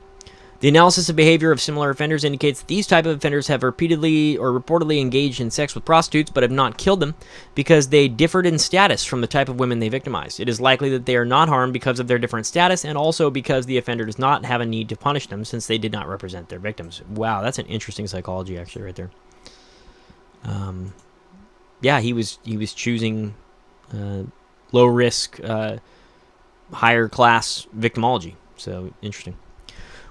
The analysis of behavior of similar offenders indicates that these type of offenders have repeatedly or reportedly engaged in sex with prostitutes but have not killed them because they differed in status from the type of women they victimized. It is likely that they are not harmed because of their different status and also because the offender does not have a need to punish them since they did not represent their victims. Wow, that's an interesting psychology actually right there. Yeah, he was choosing low risk, higher class victimology. So interesting.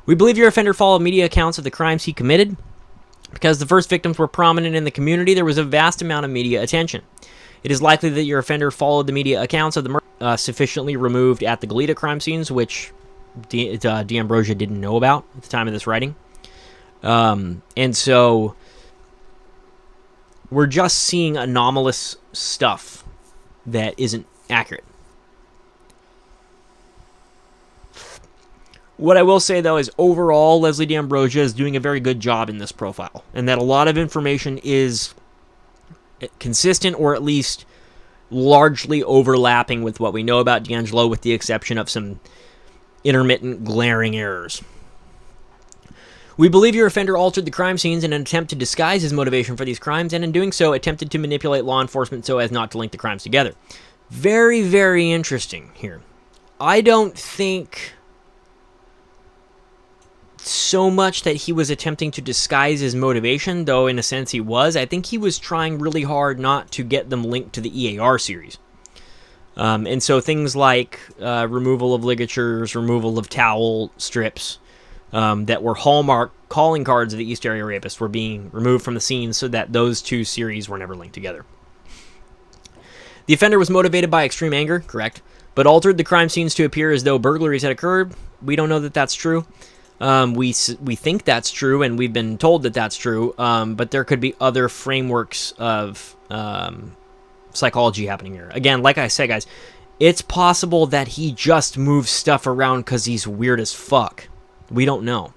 We believe your offender followed media accounts of the crimes he committed. Because the first victims were prominent in the community, there was a vast amount of media attention. It is likely that your offender followed the media accounts of the murder sufficiently removed at the Goleta crime scenes, which DeAngelo didn't know about at the time of this writing. And so we're just seeing anomalous stuff that isn't accurate. What I will say, though, is overall, Leslie D'Ambrosio is doing a very good job in this profile, and that a lot of information is consistent or at least largely overlapping with what we know about DeAngelo, with the exception of some intermittent, glaring errors. We believe your offender altered the crime scenes in an attempt to disguise his motivation for these crimes, and in doing so, attempted to manipulate law enforcement so as not to link the crimes together. Very, very interesting here. I don't think so much that he was attempting to disguise his motivation, though in a sense he was. I think he was trying really hard not to get them linked to the EAR series. And so things like removal of ligatures, removal of towel strips that were hallmark calling cards of the East Area Rapists were being removed from the scene so that those two series were never linked together. The offender was motivated by extreme anger, correct, but altered the crime scenes to appear as though burglaries had occurred. We don't know that that's true. We think that's true, and we've been told that that's true, but there could be other frameworks of psychology happening here. Again, like I said, guys, it's possible that he just moves stuff around because he's weird as fuck. We don't know.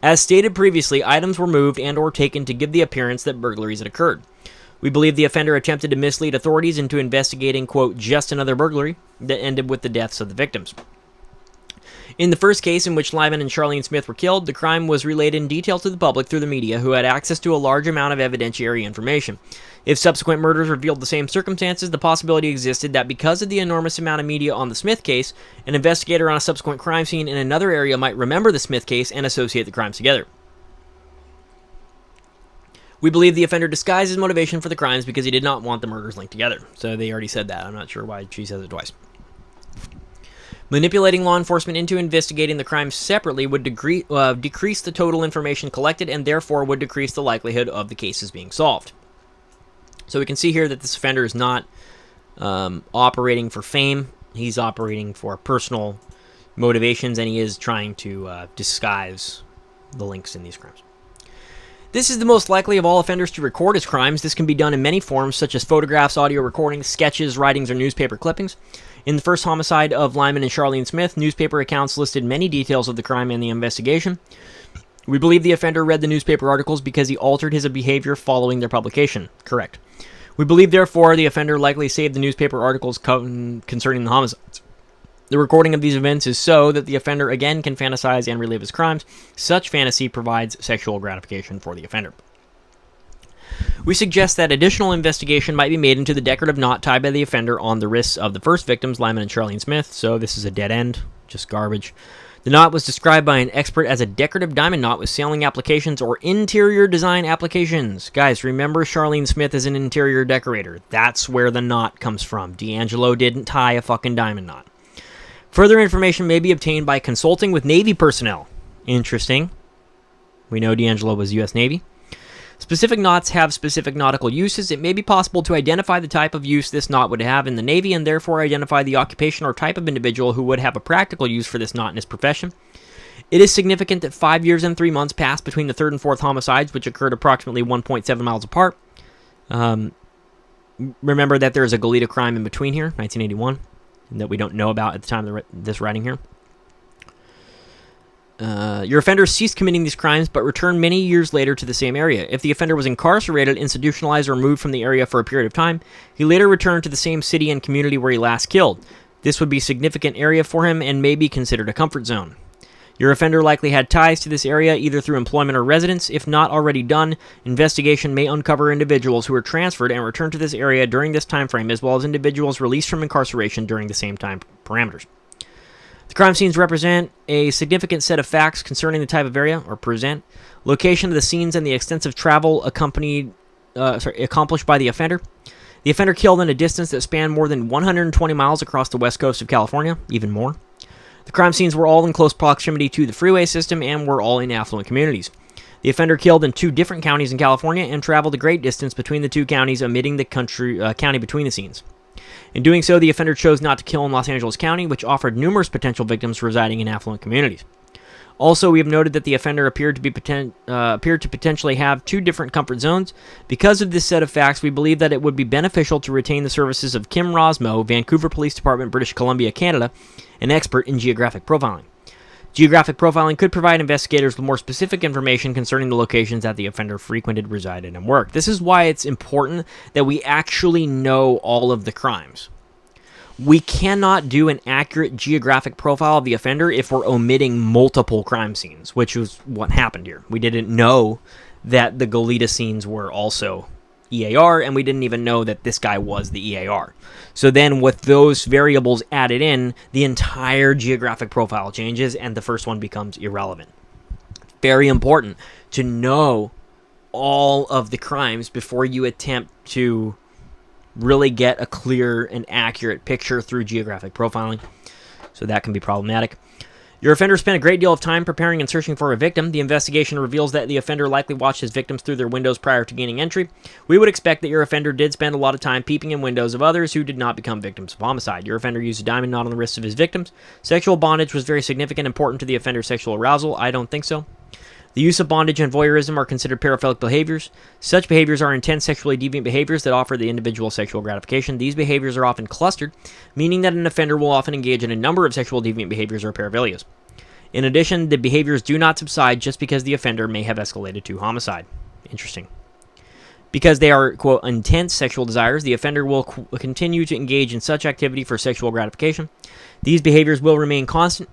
As stated previously, items were moved and or taken to give the appearance that burglaries had occurred. We believe the offender attempted to mislead authorities into investigating, quote, just another burglary that ended with the deaths of the victims. In the first case, in which Lyman and Charlene Smith were killed, the crime was relayed in detail to the public through the media, who had access to a large amount of evidentiary information. If subsequent murders revealed the same circumstances, the possibility existed that because of the enormous amount of media on the Smith case, an investigator on a subsequent crime scene in another area might remember the Smith case and associate the crimes together. We believe the offender disguised his motivation for the crimes because he did not want the murders linked together. So they already said that. I'm not sure why she says it twice. Manipulating law enforcement into investigating the crimes separately would decrease the total information collected and therefore would decrease the likelihood of the cases being solved. So we can see here that this offender is not operating for fame. He's operating for personal motivations, and he is trying to disguise the links in these crimes. This is the most likely of all offenders to record his crimes. This can be done in many forms, such as photographs, audio recordings, sketches, writings, or newspaper clippings. In the first homicide of Lyman and Charlene Smith, newspaper accounts listed many details of the crime and the investigation. We believe the offender read the newspaper articles because he altered his behavior following their publication. Correct. We believe, therefore, the offender likely saved the newspaper articles concerning the homicides. The recording of these events is so that the offender again can fantasize and relive his crimes. Such fantasy provides sexual gratification for the offender. We suggest that additional investigation might be made into the decorative knot tied by the offender on the wrists of the first victims, Lyman and Charlene Smith, so this is a dead end, just garbage. The knot was described by an expert as a decorative diamond knot with sailing applications or interior design applications. Guys, remember Charlene Smith is an interior decorator. That's where the knot comes from. DeAngelo didn't tie a fucking diamond knot. Further information may be obtained by consulting with Navy personnel. Interesting. We know DeAngelo was U.S. Navy. Specific knots have specific nautical uses. It may be possible to identify the type of use this knot would have in the Navy and therefore identify the occupation or type of individual who would have a practical use for this knot in his profession. It is significant that 5 years and 3 months passed between the third and fourth homicides, which occurred approximately 1.7 miles apart. Remember that there is a Goleta crime in between here, 1981, that we don't know about at the time of this writing here. Your offender ceased committing these crimes but returned many years later to the same area. If the offender was incarcerated, institutionalized, or moved from the area for a period of time, he later returned to the same city and community where he last killed. This would be a significant area for him and may be considered a comfort zone. Your offender likely had ties to this area either through employment or residence. If not already done, investigation may uncover individuals who were transferred and returned to this area during this time frame, as well as individuals released from incarceration during the same time parameters. The crime scenes represent a significant set of facts concerning the type of area, or present location of the scenes and the extensive travel accomplished by the offender. The offender killed in a distance that spanned more than 120 miles across the west coast of California, even more. The crime scenes were all in close proximity to the freeway system and were all in affluent communities. The offender killed in 2 different counties in California and traveled a great distance between the 2 counties, omitting the county between the scenes. In doing so, the offender chose not to kill in Los Angeles County, which offered numerous potential victims residing in affluent communities. Also, we have noted that the offender appeared to potentially have 2 different comfort zones. Because of this set of facts, we believe that it would be beneficial to retain the services of Kim Rosmo, Vancouver Police Department, British Columbia, Canada, an expert in geographic profiling. Geographic profiling could provide investigators with more specific information concerning the locations that the offender frequented, resided, and worked. This is why it's important that we actually know all of the crimes. We cannot do an accurate geographic profile of the offender if we're omitting multiple crime scenes, which was what happened here. We didn't know that the Goleta scenes were also EAR, and we didn't even know that this guy was the EAR. So then with those variables added in, the entire geographic profile changes, and the first one becomes irrelevant. Very important to know all of the crimes before you attempt to really get a clear and accurate picture through geographic profiling. So that can be problematic. Your offender spent a great deal of time preparing and searching for a victim. The investigation reveals that the offender likely watched his victims through their windows prior to gaining entry. We would expect that your offender did spend a lot of time peeping in windows of others who did not become victims of homicide. Your offender used a diamond knot on the wrists of his victims. Sexual bondage was very significant and important to the offender's sexual arousal. I don't think so. The use of bondage and voyeurism are considered paraphilic behaviors. Such behaviors are intense sexually deviant behaviors that offer the individual sexual gratification. These behaviors are often clustered, meaning that an offender will often engage in a number of sexual deviant behaviors or paraphilias. In addition, the behaviors do not subside just because the offender may have escalated to homicide. Interesting. Because they are, quote, intense sexual desires, the offender will continue to engage in such activity for sexual gratification. These behaviors will remain constant.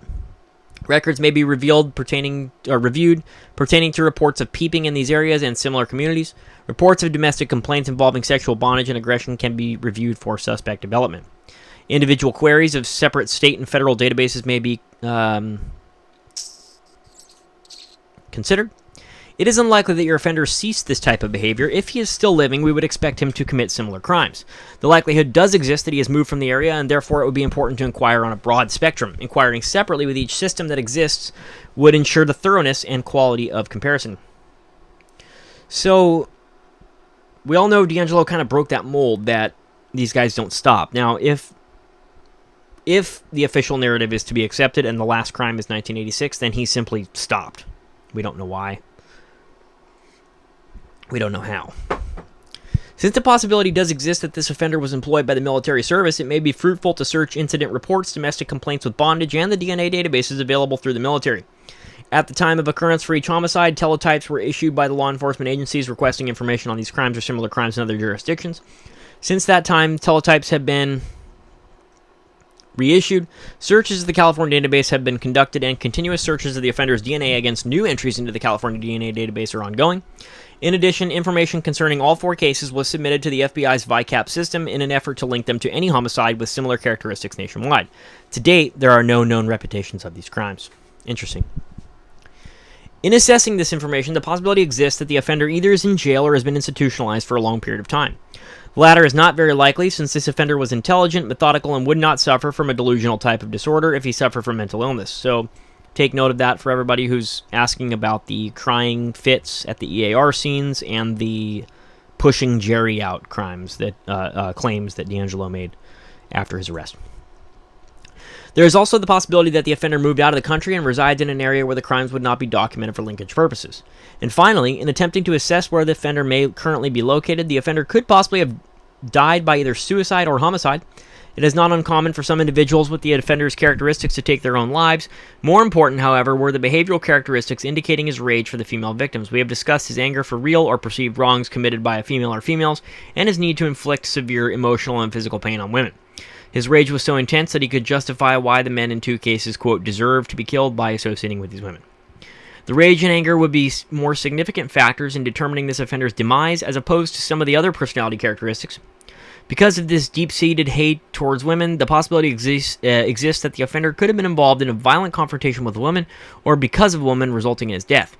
Records may be reviewed pertaining to reports of peeping in these areas and similar communities. Reports of domestic complaints involving sexual bondage and aggression can be reviewed for suspect development. Individual queries of separate state and federal databases may be considered. It is unlikely that your offender ceased this type of behavior. If he is still living, we would expect him to commit similar crimes. The likelihood does exist that he has moved from the area, and therefore it would be important to inquire on a broad spectrum. Inquiring separately with each system that exists would ensure the thoroughness and quality of comparison. So, we all know DeAngelo kind of broke that mold that these guys don't stop. Now, if the official narrative is to be accepted and the last crime is 1986, then he simply stopped. We don't know why. We don't know how. Since the possibility does exist that this offender was employed by the military service, it may be fruitful to search incident reports, domestic complaints with bondage, and the DNA databases available through the military. At the time of occurrence for each homicide, teletypes were issued by the law enforcement agencies requesting information on these crimes or similar crimes in other jurisdictions. Since that time, teletypes have been reissued. Searches of the California database have been conducted, and continuous searches of the offender's DNA against new entries into the California DNA database are ongoing. In addition, information concerning all 4 cases was submitted to the FBI's VICAP system in an effort to link them to any homicide with similar characteristics nationwide. To date, there are no known repetitions of these crimes. Interesting. In assessing this information, the possibility exists that the offender either is in jail or has been institutionalized for a long period of time. The latter is not very likely, since this offender was intelligent, methodical, and would not suffer from a delusional type of disorder if he suffered from mental illness. So, take note of that for everybody who's asking about the crying fits at the EAR scenes and the pushing Jerry out crimes that claims that DeAngelo made after his arrest. There is also the possibility that the offender moved out of the country and resides in an area where the crimes would not be documented for linkage purposes. And finally, in attempting to assess where the offender may currently be located, the offender could possibly have died by either suicide or homicide. It is not uncommon for some individuals with the offender's characteristics to take their own lives. More important, however, were the behavioral characteristics indicating his rage for the female victims. We have discussed his anger for real or perceived wrongs committed by a female or females, and his need to inflict severe emotional and physical pain on women. His rage was so intense that he could justify why the men in 2 cases, quote, deserved to be killed by associating with these women. The rage and anger would be more significant factors in determining this offender's demise as opposed to some of the other personality characteristics. Because of this deep-seated hate towards women, the possibility exists that the offender could have been involved in a violent confrontation with a woman, or because of a woman, resulting in his death.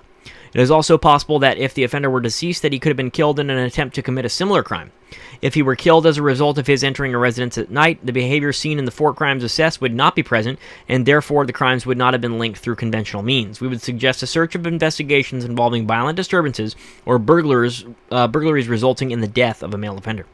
It is also possible that if the offender were deceased, that he could have been killed in an attempt to commit a similar crime. If he were killed as a result of his entering a residence at night, the behavior seen in the 4 crimes assessed would not be present, and therefore the crimes would not have been linked through conventional means. We would suggest a search of investigations involving violent disturbances or burglaries resulting in the death of a male offender.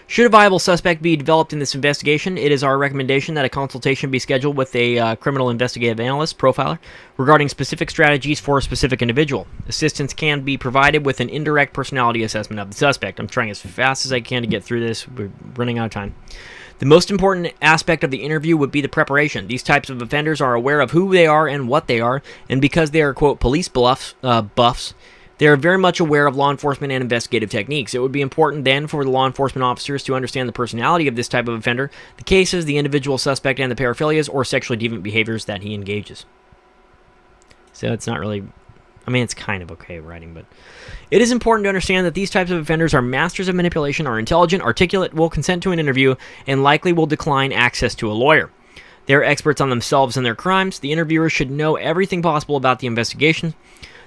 Should a viable suspect be developed in this investigation, it is our recommendation that a consultation be scheduled with a criminal investigative analyst, profiler, regarding specific strategies for a specific individual. Assistance can be provided with an indirect personality assessment of the suspect. I'm trying as fast as I can to get through this. We're running out of time. The most important aspect of the interview would be the preparation. These types of offenders are aware of who they are and what they are, and because they are, quote, police buffs, they are very much aware of law enforcement and investigative techniques. It would be important then for the law enforcement officers to understand the personality of this type of offender, the cases, the individual suspect, and the paraphilias or sexually deviant behaviors that he engages. So it's not really... I mean, it's kind of okay writing, but... It is important to understand that these types of offenders are masters of manipulation, are intelligent, articulate, will consent to an interview, and likely will decline access to a lawyer. They are experts on themselves and their crimes. The interviewer should know everything possible about the investigation.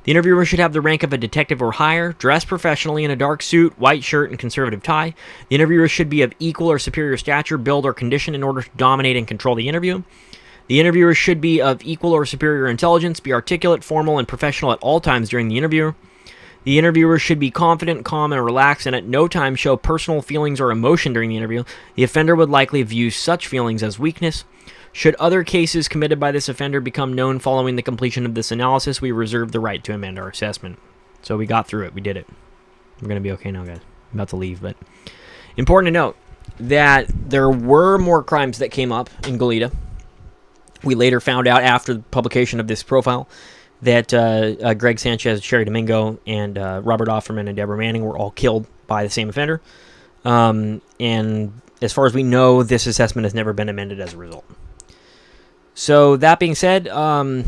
The interviewer should have the rank of a detective or higher, dress professionally in a dark suit, white shirt, and conservative tie. The interviewer should be of equal or superior stature, build, or condition in order to dominate and control the interview. The interviewer should be of equal or superior intelligence, be articulate, formal, and professional at all times during the interview. The interviewer should be confident, calm, and relaxed, and at no time show personal feelings or emotion during the interview. The offender would likely view such feelings as weakness. Should other cases committed by this offender become known following the completion of this analysis, we reserve the right to amend our assessment. So we got through it. We did it. We're going to be okay now, guys. I'm about to leave, but important to note that there were more crimes that came up in Goleta. We later found out after the publication of this profile that Greg Sanchez, Sherry Domingo, and Robert Offerman and Deborah Manning were all killed by the same offender. And as far as we know, this assessment has never been amended as a result. So that being said, not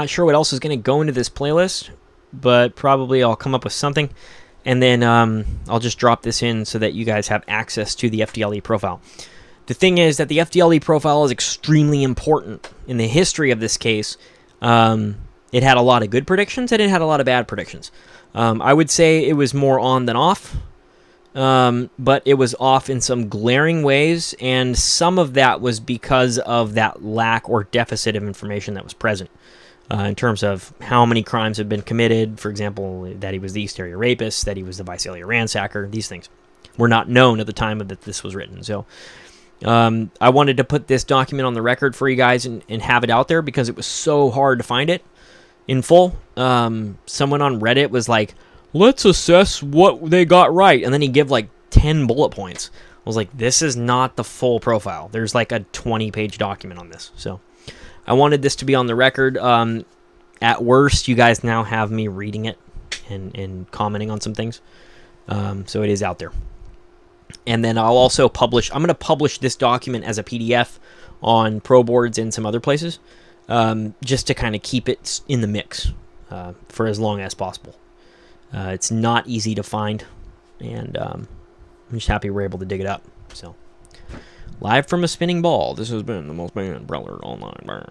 sure what else is going to go into this playlist, but probably I'll come up with something, and then I'll just drop this in so that you guys have access to the FDLE profile. The thing is that the FDLE profile is extremely important in the history of this case. It had a lot of good predictions, and it had a lot of bad predictions. I would say it was more on than off. But it was off in some glaring ways, and some of that was because of that lack or deficit of information that was present in terms of how many crimes have been committed. For example, that he was the East Area Rapist, that he was the Visalia Ransacker. These things were not known at the time that this was written. So I wanted to put this document on the record for you guys and have it out there because it was so hard to find it in full. Someone on Reddit was like, let's assess what they got right. And then he gave like 10 bullet points. I was like, this is not the full profile. There's like a 20-page document on this. So I wanted this to be on the record. At worst, you guys now have me reading it and commenting on some things. So it is out there. And then I'll also publish, I'm going to publish this document as a PDF on ProBoards and some other places, just to kind of keep it in the mix for as long as possible. It's not easy to find, and I'm just happy we're able to dig it up. So, live from a spinning ball, this has been the most banned Brawler all night.